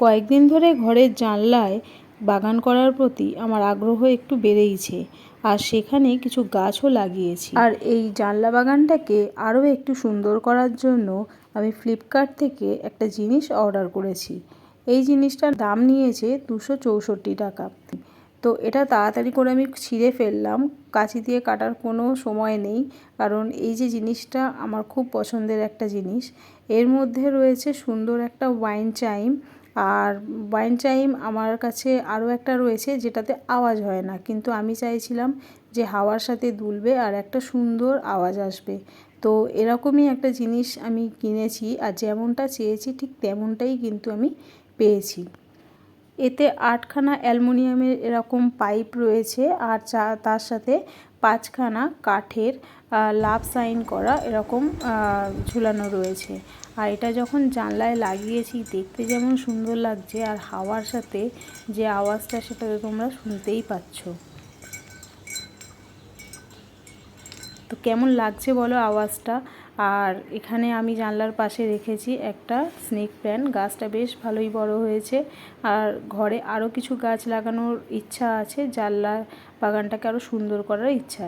কয়েকদিন ধরে ঘরের জানলায় বাগান করার প্রতি আমার আগ্রহ একটু বেড়েইছে, আর সেখানে কিছু গাছও লাগিয়েছি। আর এই জানলা বাগানটাকে আরও একটু সুন্দর করার জন্য আমি ফ্লিপকার্ট থেকে একটা জিনিস অর্ডার করেছি। এই জিনিসটার দাম নিয়েছে 264 টাকা। তো এটা তাড়াতাড়ি করে আমি ছিঁড়ে ফেললাম, কাঁচি দিয়ে কাটার কোনো সময় নেই, কারণ এই যে জিনিসটা আমার খুব পছন্দের একটা জিনিস। এর মধ্যে রয়েছে সুন্দর একটা ওয়াইন চাইম, আর ওয়াইন চাইম আমার কাছে আরও একটা রয়েছে যেটাতে আওয়াজ হয় না, কিন্তু আমি চাইছিলাম যে হাওয়ার সাথে দুলবে আর একটা সুন্দর আওয়াজ আসবে। তো এরকমই একটা জিনিস আমি কিনেছি, আর যেমনটা চেয়েছি ঠিক তেমনটাই কিন্তু আমি পেয়েছি। এতে 8খানা অ্যালুমিনিয়ামের এরকম পাইপ রয়েছে, আর তার সাথে 5খানা কাঠের লাভ সাইন করা এরকম ঝুলানো রয়েছে। আর এটা যখন জানলায় লাগিয়েছি দেখতে যেমন সুন্দর লাগছে, আর হাওয়ার সাথে যে আওয়াজটা সেটা তো তোমরা শুনতেই পাচ্ছ। তো কেমন লাগছে বলো আওয়াজটা। আর এখানে আমি জানলার পাশে রেখেছি একটা স্নেক প্ল্যান্ট, গাছটা বেশ ভালোই বড় হয়েছে। আর ঘরে আরও কিছু গাছ লাগানোর ইচ্ছা আছে, জানলা বাগানটাকে আরও সুন্দর করার ইচ্ছা আছে।